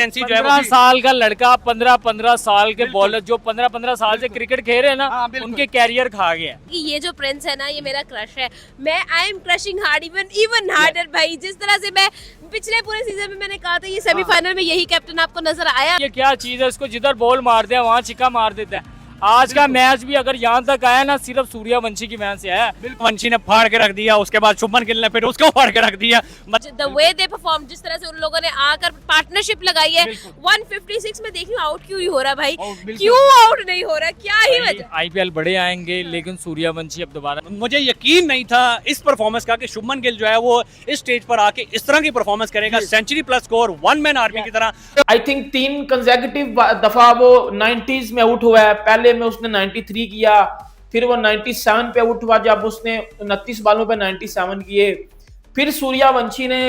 Captaincy जो है 15 साल का लड़का, 15 साल के बॉलर जो 15 साल से क्रिकेट खेल रहे हैं ना, हाँ, बिल्कुल। उनके कैरियर खा गए हैं। कि ये जो प्रिंस है ना, ये मेरा क्रश है। मैं I am crushing hard, even harder भाई। जिस तरह से मैं पिछले पूरे सीजन में मैंने कहा था ये सेमीफाइनल में यही कैप्टन आपको नजर आया। ये क्या चीज है, इसको जिधर बॉल मार दे वहाँ छिक्का मार देता है। आज का मैच भी अगर यहाँ तक आया ना, सिर्फ सूर्यवंशी की वजह से आया। वंशी ने फाड़ के रख दिया, उसके बाद शुभमन गिल ने फिर उसको फाड़ के रख दिया। द वे दे परफॉर्म, जिस तरह से उन लोगों ने आकर पार्टनरशिप लगाई है। 156 में देखिए आउट क्यों नहीं हो रहा भाई, क्यों आउट नहीं हो रहा, क्या ही वजह। आईपीएल बड़े आएंगे, लेकिन सूर्यवंशी अब दोबारा। मुझे यकीन नहीं था इस परफॉर्मेंस का कि शुभमन गिल जो है वो इस स्टेज पर आके इस तरह की परफॉर्मेंस करेगा, century plus score, one man army की तरह। आई थिंक 3 कंसेक्यूटिव दफा वो 90s में आउट हुआ है। पहले में उसने 93 किया, फिर वो 97 पे आउट हुआ जब उसने 29 बालों पे 97 किए। फिर सूर्यवंशी ने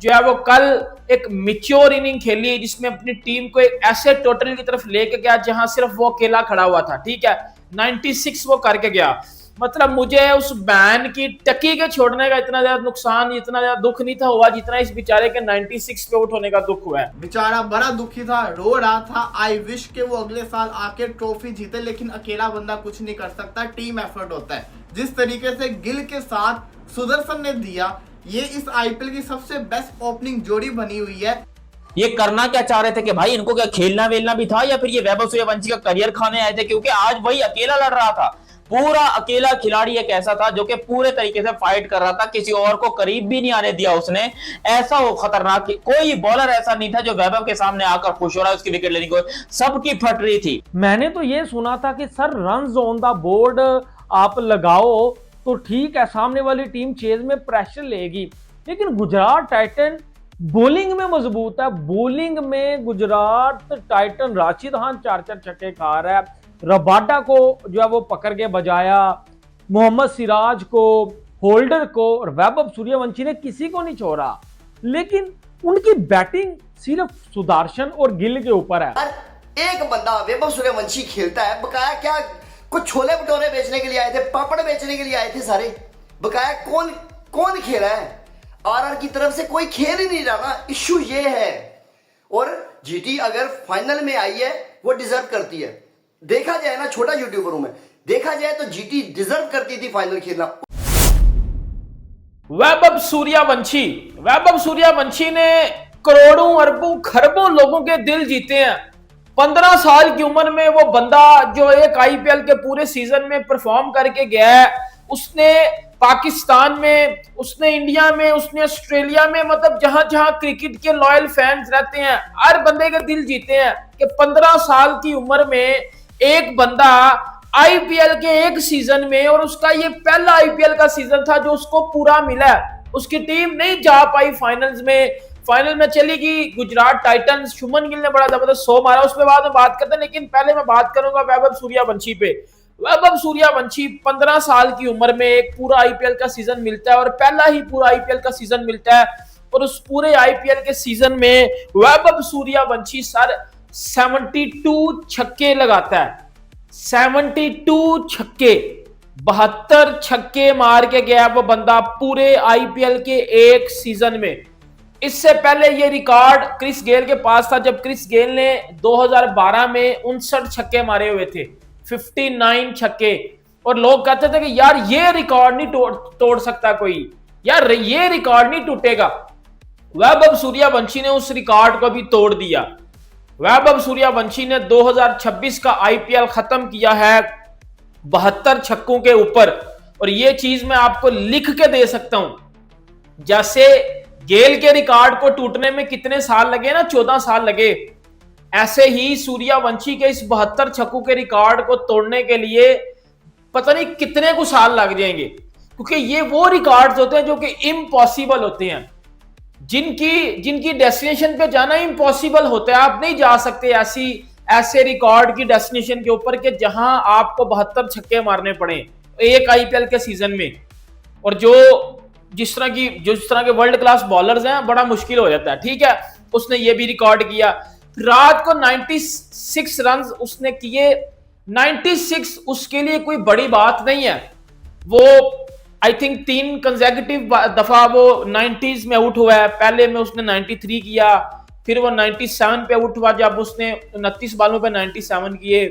जो है वो कल एक मैच्योर इनिंग खेली जिसमें अपनी टीम को एक ऐसे टोटल की तरफ लेके गया जहां सिर्फ वो अकेला खड़ा हुआ था। ठीक है, 96 वो करके गया। मतलब मुझे उस बैन की टकी के छोड़ने का इतना ज्यादा नुकसान, इतना ज्यादा दुख नहीं था हुआ जितना इस बेचारे के 96 पे आउट होने का दुख हुआ है। बेचारा बड़ा दुखी था, रो रहा था। आई विश के वो अगले साल आके ट्रॉफी जीते, लेकिन अकेला बंदा कुछ नहीं कर सकता, टीम एफर्ट होता है। जिस तरीके से गिल के साथ सुदर्शन ने दिया, ये इस आईपीएल की सबसे बेस्ट ओपनिंग जोड़ी बनी हुई है। ये करना क्या चाह रहे थे कि भाई इनको क्या खेलना वेलना भी था, या फिर ये वैभव सूर्यवंशी का करियर खाने आए थे? क्योंकि आज वही अकेला लड़ रहा था, पूरा अकेला खिलाड़ी एक ऐसा था जो कि पूरे तरीके से फाइट कर रहा था, किसी और को करीब भी नहीं आने दिया उसने। ऐसा वो खतरनाक, कोई बॉलर ऐसा नहीं था जो वैभव के सामने आकर खुश हो रहा है उसकी विकेट लेने को, सबकी फट रही थी। मैंने तो ये सुना था कि sir runs on the board आप लगाओ तो ठीक है, सामने वाली टीम चेज में प्रेशर लेगी, लेकिन गुजरात टाइटन बॉलिंग में मजबूत है। बॉलिंग में गुजरात टाइटन राशिद खान 4-4 छक्के खा रहा है, रबाडा को जो है वो पकड़ के बजाया, मोहम्मद सिराज को, होल्डर को, और वैभव सूर्यवंशी ने किसी को नहीं छोड़ा। लेकिन उनकी बैटिंग सिर्फ सुदर्शन और गिल के ऊपर है। एक बंदा वैभव सूर्यवंशी खेलता है, बकाया क्या कुछ छोले भटूरे बेचने के लिए आए थे, पापड़ बेचने के लिए आए थे सारे, बकाया कौन खेला है? आरआर की तरफ से कोई खेल ही नहीं रहा ना, इश्यू ये है। और जीटी अगर फाइनल में आई है वो डिजर्व करती है। देखा जाए ना, छोटा यूट्यूबर हूं मैं, देखा जाए तो जीटी डिजर्व करती थी फाइनल खेलना। वैभव सूर्यवंशी ने करोड़ों अरबों खरबों लोगों के दिल जीते हैं। 15 साल की उम्र में वो बंदा जो एक आईपीएल के पूरे सीजन में परफॉर्म करके गया है, उसने पाकिस्तान में, उसने इंडिया में, उसने ऑस्ट्रेलिया में, मतलब जहां जहां क्रिकेट के लॉयल फैंस रहते हैं, हर बंदे के दिल जीते हैं। कि 15 साल की उम्र में एक बंदा आईपीएल के एक सीजन में, और उसका ये पहला आईपीएल का सीजन था जो उसको पूरा मिला। उसकी टीम नहीं जा पाई फाइनल्स में, फाइनल में चली गई गुजरात टाइटंस। शुभमन गिल ने बड़ा जबरदस्त 100 मारा, उसके बाद में बात करते हैं, लेकिन पहले मैं बात करूंगा वैभव सूर्यवंशी पे। वैभव सूर्यवंशी 15 साल की उम्र में एक पूरा आईपीएल का सीजन मिलता है, और पहला ही पूरा आईपीएल का सीजन मिलता है, और उस पूरे आईपीएल के सीजन में वैभव सूर्यवंशी सर 72 छक्के लगाता है। 72 छक्के, 72 छक्के मार के गया वो बंदा पूरे आईपीएल के एक सीजन में। इससे पहले ये रिकॉर्ड क्रिस गेल के पास था, जब क्रिस गेल ने 2012 में 59 छक्के मारे हुए थे, 59 छक्के। और लोग कहते थे कि यार ये रिकॉर्ड नहीं तोड़ सकता कोई, यार ये रिकॉर्ड नहीं टूटेगा। वैभव सूर्यवंशी ने उस रिकॉर्ड को भी तोड़ दिया। वैभव सूर्यवंशी ने 2026 का आईपीएल खत्म किया है 72 छक्कों के ऊपर, और ये चीज मैं आपको लिख के दे सकता हूं। जैसे गेल के रिकॉर्ड को टूटने में कितने साल लगे ना, 14 साल लगे, ऐसे ही सूर्यवंशी के इस 72 छक्कों के रिकॉर्ड को तोड़ने के लिए पता नहीं कितने को साल लग जाएंगे, क्योंकि ये वो रिकॉर्ड्स होते हैं जो कि इम्पॉसिबल होते हैं, जिनकी डेस्टिनेशन पे जाना इम्पॉसिबल होता है। आप नहीं जा सकते ऐसे रिकॉर्ड की डेस्टिनेशन के ऊपर कि जहां आपको 72 छक्के मारने पड़े एक आईपीएल के सीजन में। और जिस तरह के वर्ल्ड क्लास बॉलर्स हैं, बड़ा मुश्किल हो जाता है। ठीक है, उसने ये भी रिकॉर्ड किया। रात को 96 रन उसने किए। 96 उसके लिए कोई बड़ी बात नहीं है। वो आई थिंक 3 कंसेक्यूटिव दफा वो 90s में आउट हुआ है। पहले में उसने 93 किया, फिर वो 97 पे आउट हुआ जब उसने 29 बालों पे 97 किए।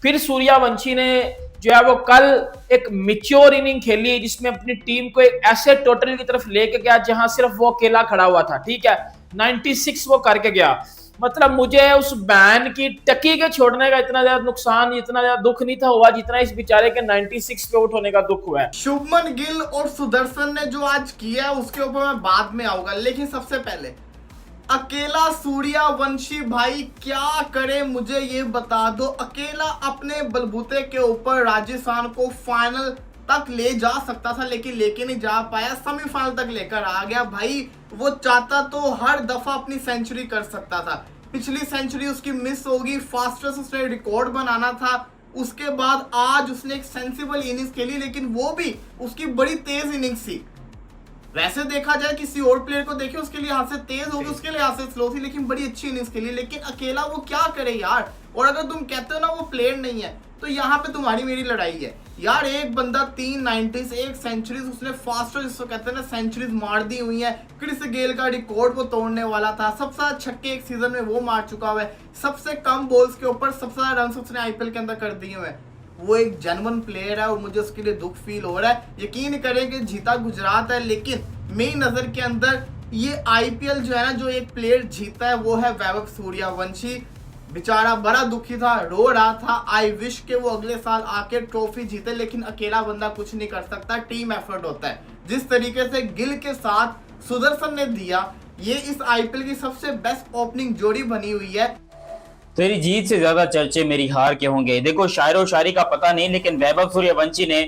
फिर सूर्यवंशी ने जो है वो कल एक मैच्योर इनिंग खेली है जिसमें अपनी टीम को एक ऐसे टोटल की तरफ लेके गया जहां सिर्फ वो अकेला खड़ा हुआ था, ठीक है, 96 वो करके गया। मतलब मुझे उस बैन की टकी के छोड़ने का इतना ज्यादा नुकसान, इतना ज्यादा दुख नहीं था हुआ जितना इस बेचारे के 96 पे आउट होने का दुख हुआ है। शुभमन गिल और सुदर्शन ने जो आज किया है उसके ऊपर मैं बाद में आऊंगा, लेकिन सबसे पहले अकेला सूर्यवंशी भाई क्या करे मुझे ये बता दो। अकेला अपने बलबूते के ऊपर राजस्थान को फाइनल तक ले जा सकता था लेकिन लेके नहीं जा पाया, सेमीफाइनल तक लेकर आ गया भाई। वो चाहता तो हर दफा अपनी सेंचुरी कर सकता था, पिछली सेंचुरी उसकी मिस होगी, फास्टेस्ट उसने रिकॉर्ड बनाना था। उसके बाद आज उसने एक सेंसिबल इनिंग्स खेली लेकिन वो भी उसकी बड़ी तेज इनिंग्स थी। वैसे देखा जाए किसी और प्लेयर को देखे उसके लिए हाथ से तेज होगी, उसके लिए हाथ से स्लो थी, लेकिन बड़ी अच्छी इनिंग्स खेली। लेकिन अकेला वो क्या करे यार। और अगर तुम कहते हो ना वो प्लेयर नहीं है तो यहाँ पे तुम्हारी मेरी लड़ाई है यार। एक बंदा 3 90s, 1 सेंचुरीज, उसने फास्टर जिसको कहते हैं ना सेंचुरीज मार दी हुई है। क्रिस गेल का रिकॉर्ड वो तोड़ने वाला था, सबसे ज्यादा छक्के एक सीजन में वो मार चुका हुआ है, सबसे कम बॉल्स के ऊपर सबसे ज्यादा रन उसने आईपीएल के अंदर कर दिए हुए हैं। वो एक जेन्युइन प्लेयर है और मुझे उसके लिए दुख फील हो रहा है। यकीन करें कि जीता गुजरात है लेकिन मेरी नजर के अंदर ये आईपीएल जो है ना, जो एक प्लेयर जीता है वो है वैभव सूर्यवंशी। बेचारा बड़ा दुखी था, रो रहा था। आई विश के वो अगले साल आके ट्रॉफी जीते, लेकिन अकेला बंदा कुछ नहीं कर सकता, टीम एफर्ट होता है। जिस तरीके से गिल के साथ सुदर्शन ने दिया, ये इस आईपीएल की सबसे बेस्ट ओपनिंग जोड़ी बनी हुई है। तेरी जीत से ज्यादा चर्चे मेरी हार के होंगे। देखो शायरो शायरी का पता नहीं, लेकिन वैभव सूर्यवंशी ने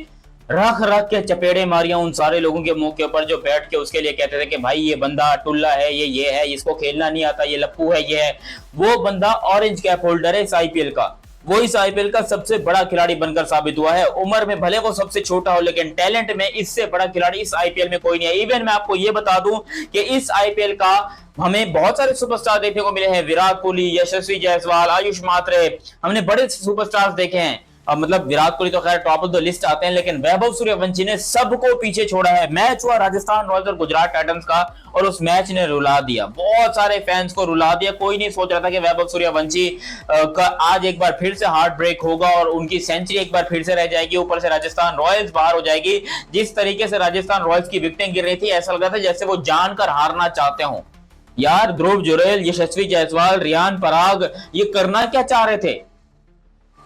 रख रख के चपेड़े मारियां उन सारे लोगों के मुंह के ऊपर जो बैठ के उसके लिए कहते थे कि भाई ये बंदा टुल्ला है, ये है, इसको खेलना नहीं आता, ये लप्पू है, ये है। वो बंदा ऑरेंज कैप होल्डर है इस आईपीएल का, वो इस आईपीएल का सबसे बड़ा खिलाड़ी बनकर साबित हुआ है। उम्र में भले वो सबसे छोटा हो लेकिन टैलेंट में इससे बड़ा खिलाड़ी इस आईपीएल में कोई नहीं है। इवन मैं आपको ये बता दूं कि इस आईपीएल का हमें बहुत सारे सुपरस्टार देखने को मिले हैं, विराट कोहली, यशस्वी जायसवाल, आयुष मात्रे, हमने बड़े सुपरस्टार्स देखे हैं। अब मतलब विराट कोहली तो खैर टॉप ऑफ द लिस्ट आते हैं, लेकिन वैभव सूर्यवंशी ने सबको पीछे छोड़ा है। मैच हुआ राजस्थान रॉयल्स और गुजरात टाइटंस का और उस मैच ने रुला दिया, बहुत सारे फैंस को रुला दिया। कोई नहीं सोच रहा था कि वैभव सूर्यवंशी का आज एक बार फिर से हार्ट ब्रेक होगा और उनकी सेंचुरी एक बार फिर से रह जाएगी, ऊपर से राजस्थान रॉयल्स बाहर हो जाएगी। जिस तरीके से राजस्थान रॉयल्स की विकेटें गिर रही थी ऐसा लग रहा था जैसे वो जानकर हारना चाहते हो यार। ध्रुव जुरैल, यशस्वी जायसवाल, रियान पराग ये करना क्या चाह रहे थे?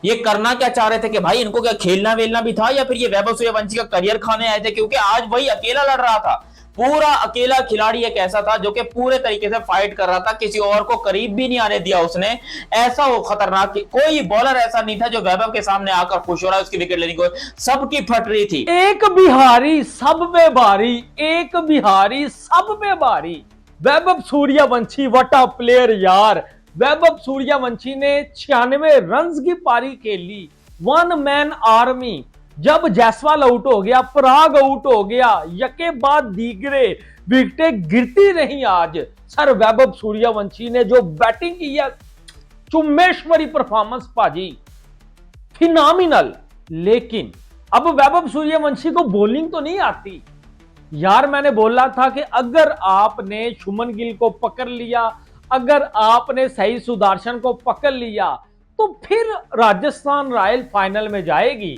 ये करना क्या चाह रहे थे कि भाई इनको क्या खेलना वेलना भी था या फिर ये वैभव सूर्यवंशी का करियर खाने आए थे? क्योंकि आज वही अकेला लड़ रहा था, पूरा अकेला खिलाड़ी एक ऐसा था जो कि पूरे तरीके से फाइट कर रहा था, किसी और को करीब भी नहीं आने दिया उसने। ऐसा वो खतरनाक, कोई बॉलर ऐसा नहीं था जो वैभव के सामने आकर खुश हो रहा है उसकी विकेट लेने को, सबकी फट रही थी। एक बिहारी सब पे भारी, एक बिहारी सब पे भारी। Vaibhav Suryavanshi what a player यार। वैभव सूर्यवंशी ने 96 रन की पारी खेली, 1 मैन आर्मी। जब जायसवाल आउट हो गया, पराग आउट हो गया, यके बाद दीगरे विकेटें गिरती रही। आज सर वैभव सूर्यवंशी ने जो बैटिंग की है, चुम्मेश्वरी परफॉर्मेंस पाजी, फिनोमिनल। लेकिन अब वैभव सूर्यवंशी को बॉलिंग तो नहीं आती यार। मैंने बोला था कि अगर आपने शुभमन गिल को पकड़ लिया, अगर आपने सही सुदर्शन को पकड़ लिया तो फिर राजस्थान रॉयल फाइनल में जाएगी।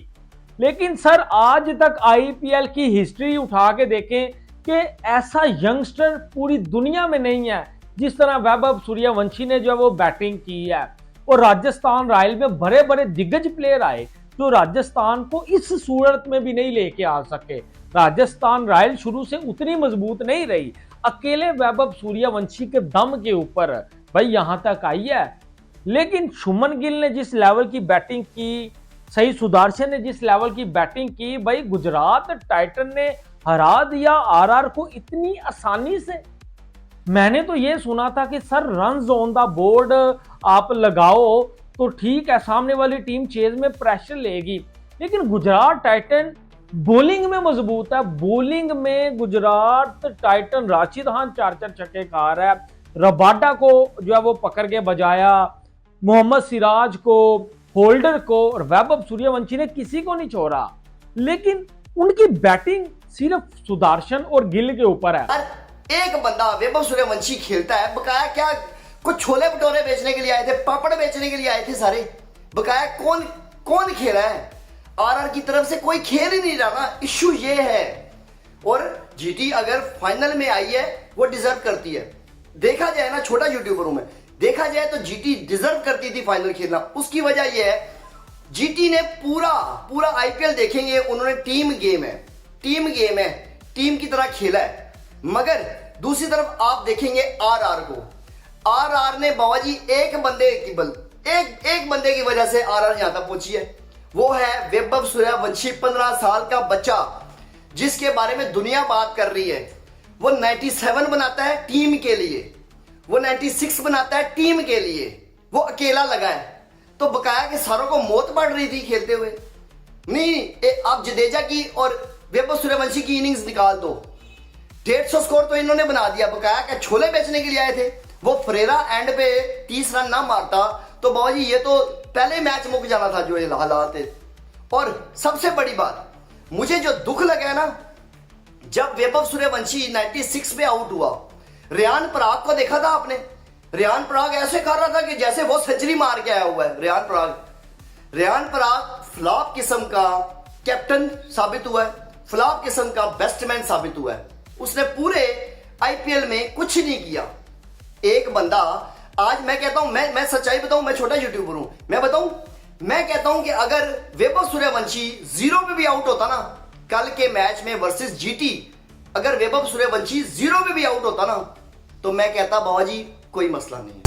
लेकिन सर आज तक आईपीएल की हिस्ट्री उठा के देखें कि ऐसा यंगस्टर पूरी दुनिया में नहीं है जिस तरह वैभव सूर्यवंशी ने जो वो बैटिंग की है। और राजस्थान रॉयल में बड़े बड़े दिग्गज प्लेयर आए जो राजस्थान को इस सूरत में भी नहीं लेके आ सके। राजस्थान रॉयल शुरू से उतनी मजबूत नहीं रही, अकेले वैभव सूर्यवंशी के दम के ऊपर भाई यहां तक आई है। लेकिन शुभमन गिल ने जिस लेवल की बैटिंग की, सही सुदर्शन ने जिस लेवल की बैटिंग की, भाई गुजरात टाइटन ने हरा दिया आरआर को इतनी आसानी से। मैंने तो ये सुना था कि sir runs on the board आप लगाओ तो ठीक है, सामने वाली टीम चेज में प्रेशर लेगी, लेकिन गुजरात टाइटन बॉलिंग में मजबूत है। बॉलिंग में गुजरात टाइटन राशिद खान 4-4 छक्के खा रहा है, रबाडा को जो है वो पकड़ के बजाया, मोहम्मद सिराज को, होल्डर को, और वैभव सूर्यवंशी ने किसी को नहीं छोड़ा। लेकिन उनकी बैटिंग सिर्फ सुदर्शन और गिल के ऊपर है। एक बंदा वैभव सूर्यवंशी खेलता है, बकाया क्या कुछ छोले भटूरे बेचने के लिए आए थे, पापड़ बेचने के लिए आए थे सारे। बकाया कौन कौन खेला है? आरआर की तरफ से कोई खेल ही नहीं रहा ना, इश्यू ये है। और जीटी अगर फाइनल में आई है वो डिजर्व करती है। देखा जाए ना, छोटा यूट्यूबर हूं मैं, देखा जाए तो जीटी डिजर्व करती थी फाइनल खेलना। उसकी वजह यह है जीटी ने पूरा आईपीएल देखेंगे, उन्होंने टीम गेम है, टीम की तरह खेला है। मगर दूसरी तरफ आप देखेंगे आरआर को, आरआर ने बाबाजी एक बंदे की वजह से आरआर यहां तक पहुंची है। वो है वैभव सूर्यवंशी, 15 साल का बच्चा जिसके बारे में दुनिया बात कर रही है। वो 97 बनाता है टीम के लिए, वो 96 बनाता है टीम के लिए, वो अकेला लगा है। तो बकाया के सारों को मौत पड़ रही थी खेलते हुए। नहीं, आप जडेजा की और वैभव सूर्यवंशी की इनिंग्स निकाल दो, 150 स्कोर तो इन्होंने बना दिया। बकाया के छोले बेचने के लिए आए थे। वो फरेरा एंड पे 30 रन ना मारता तो बाबाजी ये तो पहले मैच मुक जाना था जो ये हालात है। और सबसे बड़ी बात मुझे जो दुख लगा है ना, जब वैभव सूर्यवंशी 96 पे आउट हुआ, रेयान पराग को देखा था आपने? रेयान पराग ऐसे कर रहा था कि जैसे वो सेंचुरी मार के आया हुआ है। रेयान पराग फ्लॉप किस्म का कैप्टन साबित हुआ है, फ्लॉप किस्म का बेस्टमैन साबित हुआ है। उसने पूरे आईपीएल में कुछ नहीं किया। एक बंदा, आज मैं कहता हूं, मैं सच्चाई बताऊं, मैं छोटा यूट्यूबर हूं, मैं कहता हूं कि अगर वैभव सूर्यवंशी 0 पे भी आउट होता ना कल के मैच में वर्सेस जीटी, अगर वैभव सूर्यवंशी 0 पे भी आउट होता ना तो मैं कहता बाबाजी कोई मसला नहीं है।